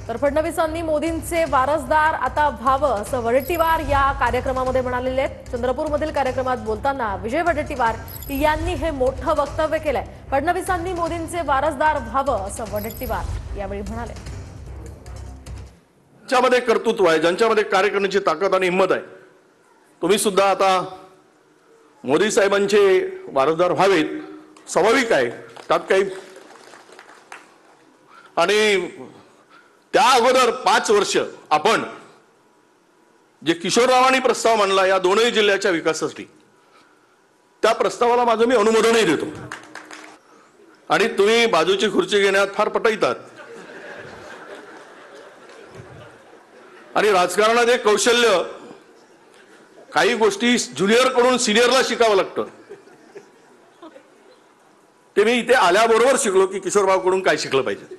तर फडणवीसांनी मोदींचे वारसदार आता व्हावं असं वडेट्टीवार या कार्यक्रमामध्ये म्हणालेले आहेत। चंद्रपूरमधील कार्यक्रमात बोलताना विजय वडेट्टीवार यांनी हे मोठं वक्तव्य केलंय। फडणवीसांनी मोदींचे वारसदार व्हावं असं वडेट्टीवार यावेळी म्हणाले। ज्यांच्यामध्ये कर्तृत्व आहे, ज्यांच्यामध्ये कार्य करण्याची ताकद आणि हिंमत आहे, तुम्ही सुद्धा आता मोदी साहेबांचे वारसदार व्हावेत, स्वाभाविक आहे, त्यात काही। आणि त्या अगोदर 5 वर्ष आपण जे किशोररावांनी प्रस्ताव मांडला या दोनही जिल्ह्याच्या विकासासाठी, त्या प्रस्तावाला माझं मी अनुमोदनही देतो। आणि तुम्ही बाजूची खुर्ची घेण्यात फार पटईतात आणि राजकारणात एक कौशल्य, काही गोष्टी ज्युनियर कडून सिनियरला शिकावं लागतं। ते मी इथे आल्याबरोबर शिकलो की किशोरराव कडून काय शिकलं पाहिजे।